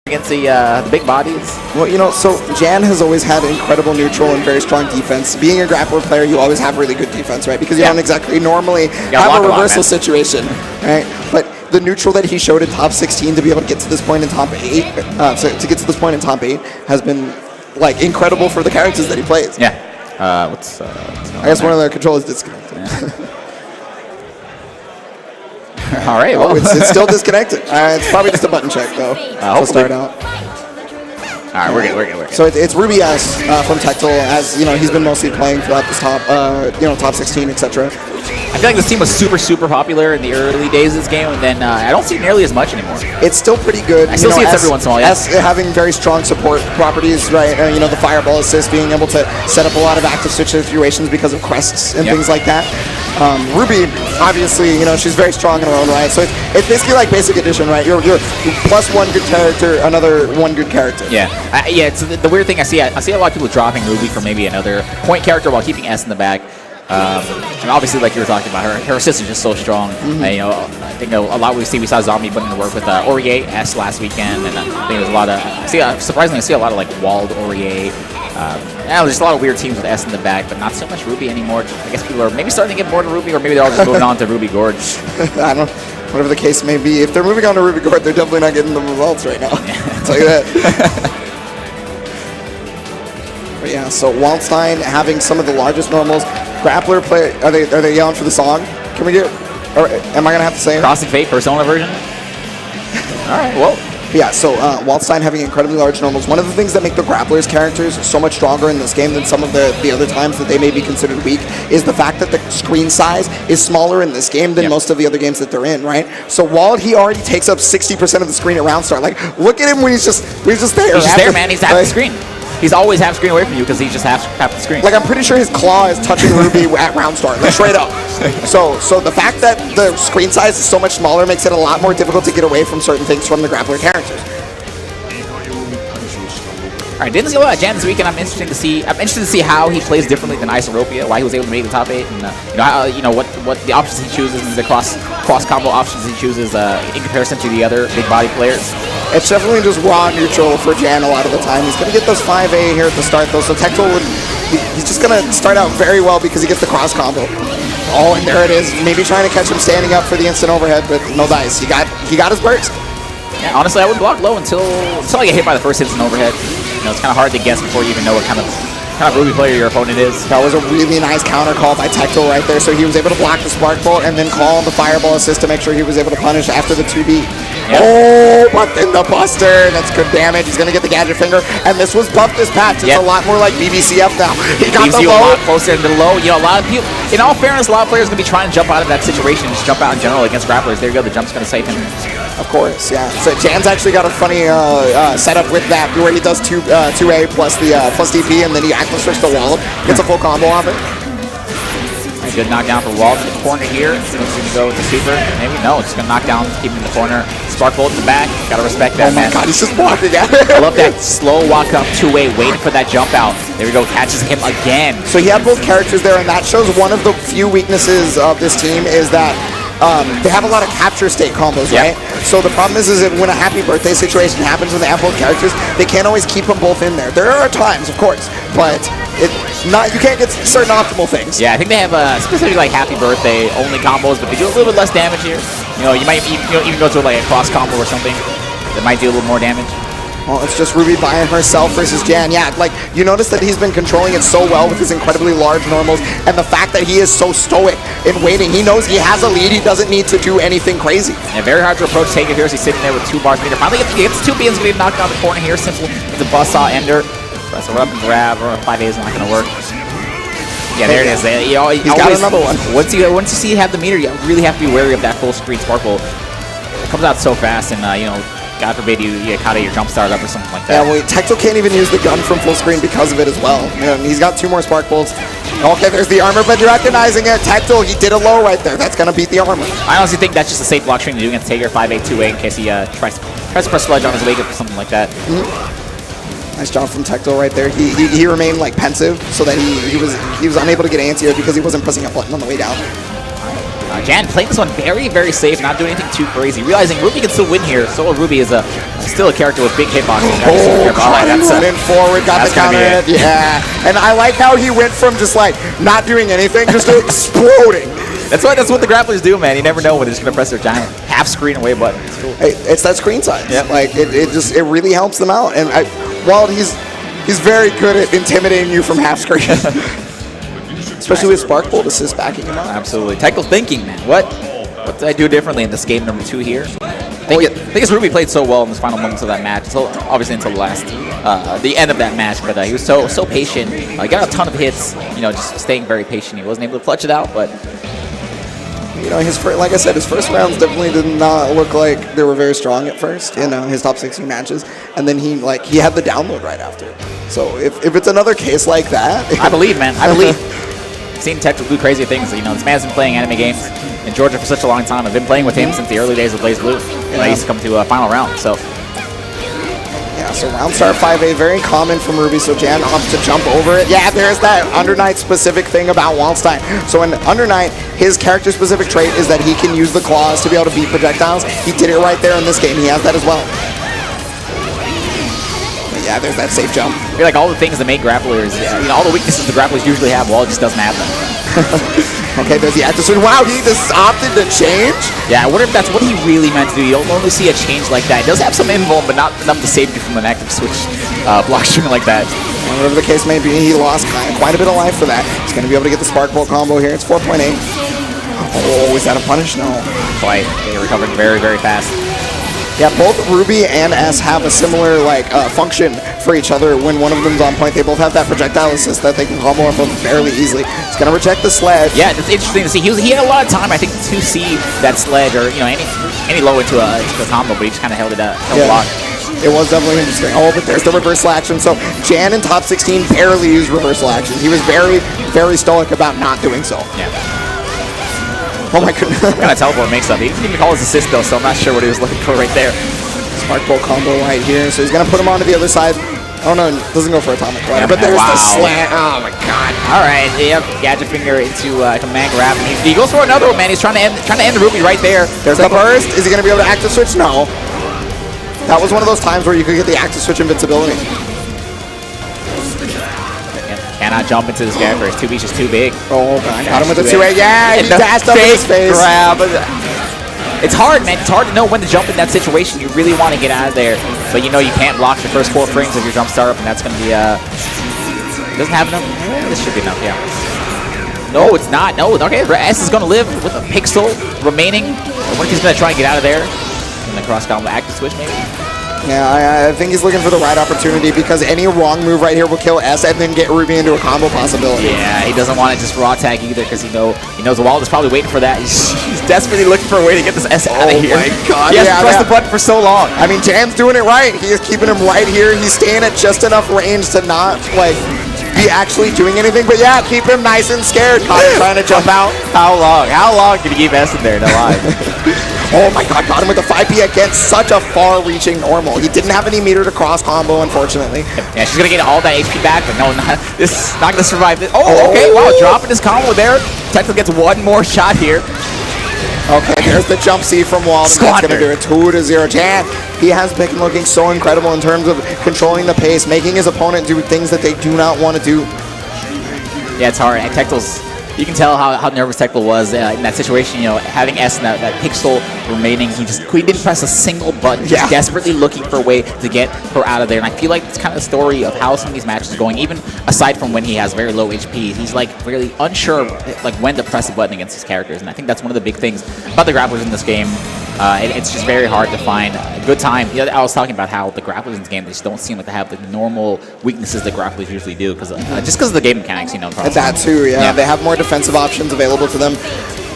against the big bodies. Well, you know, so Jan has always had incredible neutral and very strong defense. Being a grappler player, you always have really good defense, right? Because you don't exactly normally have a reversal situation, right? But the neutral that he showed in top 16 to be able to get to this point in top 8, to get to this point in top 8 has been like incredible for the characters that he plays. Yeah. I guess one of their controllers disconnected. Yeah. All right. Well, it's still disconnected. It's probably just a button check though. To start out. All right, we're good. So it's Ruby S from Tectal, as you know, he's been mostly playing throughout this top 16, etc. I feel like this team was super popular in the early days of this game, and then I don't see it nearly as much anymore. It's still pretty good. I still see it every once in a while. S having very strong support properties, right? You know, the fireball assist, being able to set up a lot of active switch situations because of crests and things like that. Ruby, obviously, you know, she's very strong in her own right. So it's basically like basic addition, right? You're plus one good character, another one good character. Yeah, it's the weird thing I see a lot of people dropping Ruby for maybe another point character while keeping S in the back. And obviously, like you were talking about, her assist is just so strong. You know, I think a lot we saw Zombie putting in the work with Aurier S last weekend, and I think there's a lot of surprisingly I see a lot of like walled Aurier. There's a lot of weird teams with S in the back, but not so much Ruby anymore. I guess people are maybe starting to get bored of Ruby, or maybe they're all just moving on to Ruby Gorge. I don't. Whatever the case may be, if they're moving on to Ruby Gorge, they're definitely not getting the results right now. I'll tell you that. But yeah, so Waldstein having some of the largest normals. Grappler play. Are they yelling for the song? Can we get? Or am I gonna have to say it? Crossing Fate Persona version. All right. Well. Yeah. So Waldstein having incredibly large normals. One of the things that make the grapplers characters so much stronger in this game than some of the other times that they may be considered weak is the fact that the screen size is smaller in this game than most of the other games that they're in. Right. So Wald, he already takes up 60% of the screen at round start. Like, look at him when he's just there. He's just there, man. He's half the screen. He's always half screen away from you because he's just half the screen. Like, I'm pretty sure his claw is touching Ruby at round start, like straight up. So the fact that the screen size is so much smaller makes it a lot more difficult to get away from certain things from the grappler characters. All right, didn't see a lot of Jan this weekend. I'm interested to see how he plays differently than Isoropia, why he was able to make the top 8, and you know what the options he chooses and the cross combo options he chooses in comparison to the other big body players. It's definitely just raw neutral for Jan a lot of the time. He's going to get those 5A here at the start, though, so Tectal he's just going to start out very well because he gets the cross combo. Oh, and there it is. Maybe trying to catch him standing up for the instant overhead, but no dice. He got his burst. Yeah, honestly, I would block low until I get hit by the first instant overhead. You know, it's kind of hard to guess before you even know what kind of Ruby player your opponent is. That was a really nice counter call by Tectal right there, so he was able to block the Spark Bolt and then call the Fireball assist to make sure he was able to punish after the 2B. Yep. Oh, but then the Buster. That's good damage. He's going to get the Gadget Finger, and this was buffed this patch. It's a lot more like BBCF now. He got the low. A lot closer to the low. You know, a lot of people, in all fairness, a lot of players are going to be trying to jump out of that situation and just jump out in general against grapplers. There you go. The jump's going to save him. Of course, yeah. So Jan's actually got a funny setup with that, where he does 2A plus the plus DP, and then he active switch the wall, gets a full combo off it. Right, good knockdown for Wald in the corner here. He's going to go with the super. Maybe no, it's going to knock down, keep him in the corner. Spark Bolt in the back. Got to respect that, man. Oh my God, he's just blocking at it. I love that slow walk up 2A, waiting for that jump out. There we go, catches him again. So he had both characters there, and that shows one of the few weaknesses of this team is that they have a lot of capture state combos, right? So the problem is that when a happy birthday situation happens when they have both characters, they can't always keep them both in there. There are times, of course, but you can't get certain optimal things. Yeah, I think they have specifically like happy birthday only combos, but they do a little bit less damage here. You know, you might even go to like a cross combo or something that might do a little more damage. Well, it's just Ruby by herself versus Jan. Yeah, like, you notice that he's been controlling it so well with his incredibly large normals, and the fact that he is so stoic in waiting. He knows he has a lead. He doesn't need to do anything crazy. Yeah, very hard to approach Taker here as he's sitting there with 2 bars meter. Finally gets 2B and is going to be knocked out of the corner here. Simple with the buzzsaw ender. Press a rub and grab, or a 5A is not going to work. Yeah, there it is. He's got another one. Once you see you have the meter, you really have to be wary of that full screen Sparkle. It comes out so fast, and you know, God forbid you caught your jump start up or something like that. Yeah, well, Tectal can't even use the gun from full screen because of it as well. And he's got 2 more Spark Bolts. Okay, there's the armor, but you're recognizing it. Tectal, he did a low right there. That's going to beat the armor. I honestly think that's just a safe block string to do against Taker 5A, 2A in case he tries to press Sludge on his way up or something like that. Nice job from Tectal right there. He remained like pensive so that he was unable to get anti-air because he wasn't pressing a button on the way down. Jan playing this one very, very safe, not doing anything too crazy. Realizing Ruby can still win here. Solo Ruby is still a character with big hitboxing. Running forward, got the counter hit. Yeah. And I like how he went from just like not doing anything, just to exploding. That's what the grapplers do, man. You never know when they're just gonna press their giant half screen away button. It's cool. Hey, it's that screen size. Yeah. Like it really helps them out. And while he's very good at intimidating you from half screen. Especially with Spark Bolt assist backing him up. Absolutely. Tektal's thinking, man, what did I do differently in this game number 2 here? I think his Ruby played so well in the final moments of that match, so obviously until the end of that match, but he was so patient. He got a ton of hits, just staying very patient. He wasn't able to clutch it out, but like I said, his first rounds definitely did not look like they were very strong at first, his top 16 matches, and then he had the download right after. So if it's another case like that, I believe, man, I believe. Seen Tektal do crazy things. This man's been playing anime games in Georgia for such a long time. I've been playing with him since the early days of BlazBlue. I used to come to a final round. So yeah, so round start 5A, very common from Ruby. So Jan opts to jump over it. Yeah, there's that Undernight specific thing about Wildstein. So in Undernight, his character specific trait is that he can use the claws to be able to beat projectiles. He did it right there in this game. He has that as well. Yeah, there's that safe jump. I feel like all the things that make grapplers, all the weaknesses the grapplers usually have, Wall just doesn't have them. Okay, there's the active switch. Wow, he just opted to change? Yeah, I wonder if that's what he really meant to do. You don't normally see a change like that. It does have some invuln, but not enough to save you from an active switch block string like that. And whatever the case may be, he lost quite a bit of life for that. He's going to be able to get the Spark Bolt combo here. It's 4.8. Oh, is that a punish? No. Quite. They recovered very, very fast. Yeah, both Ruby and S have a similar function for each other. When one of them's on point, they both have that projectile assist that they can combo off of fairly easily. It's gonna reject the sledge. Yeah, it's interesting to see. He had a lot of time, I think, to see that sledge or any low into a combo, but he just kind of held it up, block. It was definitely interesting. Oh, but there's the reversal action. So Jan in top 16 barely used reversal action. He was very, very stoic about not doing so. Yeah. Oh my goodness. What kind of teleport makes up? He didn't even call his assist though, so I'm not sure what he was looking for right there. Spark Bolt combo right here. So he's going to put him onto the other side. Oh no, doesn't go for Atomic Glider, but there's the slant. Oh my god. Alright, yep. Gadget Finger into Mag Grab. He goes for another one, man. He's trying to end the Ruby right there. There's the burst. Is he going to be able to active switch? No. That was one of those times where you could get the active switch invincibility. Cannot jump into this character. His 2B's just too big. Oh, God. Got him with the 2A. Yeah, he dashed up in his face. Grab. It's hard, man. It's hard to know when to jump in that situation. You really want to get out of there, but you can't block the first 4 frames of your jump startup, and that's going to be, doesn't have enough. This should be enough, yeah. No, it's not. No, okay. S is going to live with a pixel remaining. I wonder if he's going to try and get out of there. And the cross combo active switch, maybe? Yeah, I think he's looking for the right opportunity because any wrong move right here will kill S and then get Ruby into a combo possibility. Yeah, he doesn't want to just raw tag either because he knows the wall is probably waiting for that. He's desperately looking for a way to get this S out of here. Oh my god. He has to press the button for so long. I mean, Jan's doing it right. He is keeping him right here. He's staying at just enough range to not, be actually doing anything. But yeah, keep him nice and scared. Trying to jump out. How long? How long did he keep S in there? No lie. Oh my god, got him with the 5P against such a far-reaching normal. He didn't have any meter to cross combo, unfortunately. Yeah, she's going to get all that HP back, but no, this is not going to survive this. Oh, okay, wow, dropping his combo there. Tektal gets one more shot here. Okay, here's the jump C from Wald, and that's going to do it. 2-0. Jan, he has been looking so incredible in terms of controlling the pace, making his opponent do things that they do not want to do. Yeah, it's hard. And Tektal's, you can tell how nervous Tektal was in that situation, having S in that pixel remaining. He didn't press a single button, just desperately looking for a way to get her out of there. And I feel like it's kind of the story of how some of these matches are going, even aside from when he has very low HP. He's really unsure when to press a button against his characters. And I think that's one of the big things about the grapplers in this game. It's just very hard to find a good time. I was talking about how the grapplers in this game, they just don't seem like they have the normal weaknesses that grapplers usually do, just because of the game mechanics, That too, yeah. They have more defensive options available to them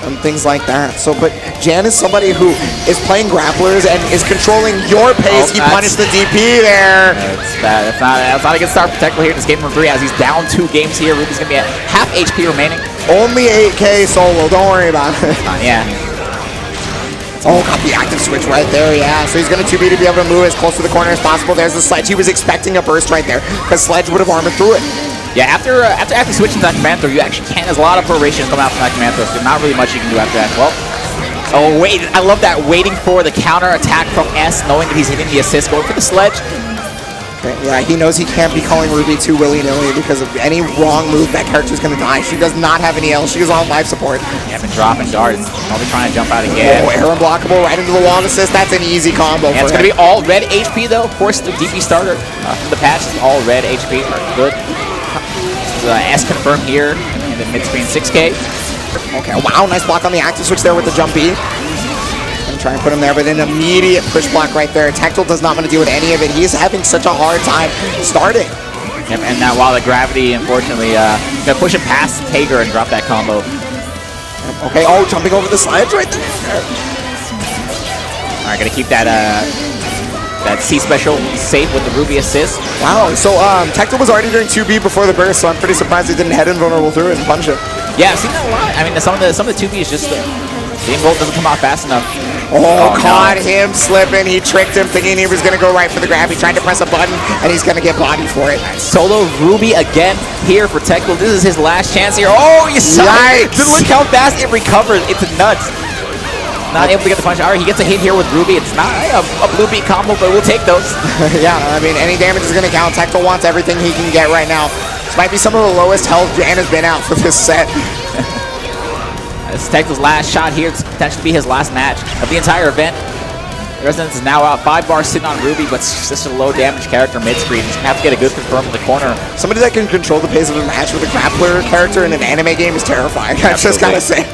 and things like that. So, but Jan is somebody who is playing grapplers and is controlling your pace. He punished the DP there. That's not a good start for Tektal here. This game number 3 as he's down 2 games here. Ruby's going to be at half HP remaining. Only 8K solo. Don't worry about it. Yeah. Oh, got the active switch right there, yeah. So he's going to 2B to be able to move as close to the corner as possible. There's the Sledge. He was expecting a burst right there because Sledge would have armored through it. Yeah, after switching to that command throw, you actually can't. There's a lot of proration coming out from that command throw, so not really much you can do after that. Well, oh, wait. I love that, waiting for the counter attack from S, knowing that he's hitting the assist, going for the Sledge. Okay, yeah, he knows he can't be calling Ruby too willy-nilly because of any wrong move, that character's going to die. She does not have any L. She is on life support. Yeah, been dropping guards. Probably trying to jump out again. Oh, air unblockable right into the wall assist. That's an easy combo. Yeah, it's going to be all red HP, though. Of course, the DP starter from the patch is all red HP. Good. S confirmed here in the mid-screen 6K. Okay, wow, nice block on the active switch there with the jump B. I'm trying to put him there, but an immediate push block right there. Tactile does not want to deal with any of it. He's having such a hard time starting. Yep, and now while the gravity, unfortunately, gonna push him past Tager and drop that combo. Okay, oh, jumping over the slides right there. All right, gonna keep that that C special safe with the Ruby assist. Wow, so Tactile was already doing 2B before the burst, so I'm pretty surprised he didn't head invulnerable through it and punch it. Yeah, I've seen that a lot. I mean, some of the 2B is just the involt doesn't come out fast enough. Oh, caught him slipping. He tricked him, thinking he was going to go right for the grab. He tried to press a button, and he's going to get bodied for it. Solo Ruby again here for Tactile. This is his last chance here. Oh, you saw it. Look how fast it recovers. It's nuts. Not able to get the punch. All right, he gets a hit here with Ruby. It's not a blue beat combo, but we'll take those. Yeah, I mean, any damage is going to count. Tactile wants everything he can get right now. This might be some of the lowest health Jan has been out for this set. This is Tactile's last shot here. It's potentially be his last match of the entire event. Resonance is now out. 5 bars sitting on Ruby, but it's just a low damage character mid-screen. He's going to have to get a good confirm in the corner. Somebody that can control the pace of a match with a grappler character in an anime game is terrifying. I just got to say.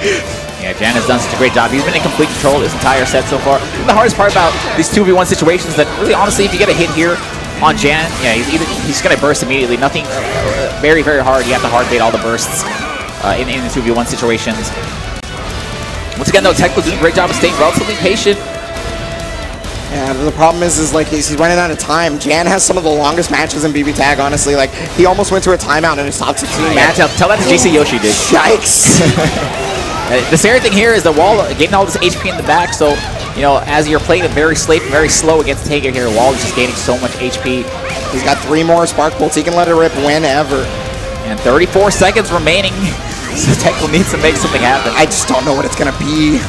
Yeah, Jan has done such a great job. He's been in complete control this entire set so far. The hardest part about these 2v1 situations that really, honestly, if you get a hit here on Jan, yeah, he's going to burst immediately. Nothing very, very hard. You have to hard bait all the bursts in the 2v1 situations. Once again, though, Tech was doing a great job of staying relatively patient. Yeah, the problem is like he's running out of time. Jan has some of the longest matches in BB Tag, honestly. Like, he almost went to a timeout in his top 16 match. Tell that to JC Yoshi did. Yikes. The scary thing here is the Wall getting all this HP in the back, so, you know, as you're playing it very slow against Tager here, Wall is just gaining so much HP. He's got 3 more Spark Bolts. He can let it rip whenever. And 34 seconds remaining. So Tech will need to make something happen. I just don't know what it's going to be.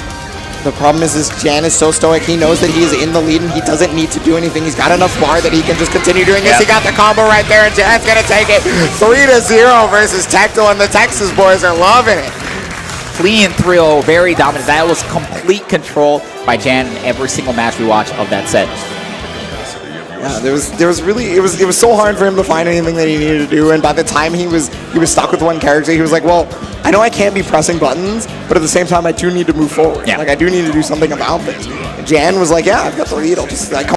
The problem is Jan is so stoic. He knows that he is in the lead and he doesn't need to do anything. He's got enough bar that he can just continue doing this. He got the combo right there, and Jan's going to take it. 3-0 versus Tactile, and the Texas boys are loving it. Clean 3-0, very dominant. That was complete control by Jan in every single match we watched of that set. Yeah, there was really it was so hard for him to find anything that he needed to do, and by the time he was stuck with one character, he was like, well, I know I can't be pressing buttons, but at the same time I do need to move forward. Yeah. Like, I do need to do something about this. And Jan was like, yeah, I've got the lead. I'll just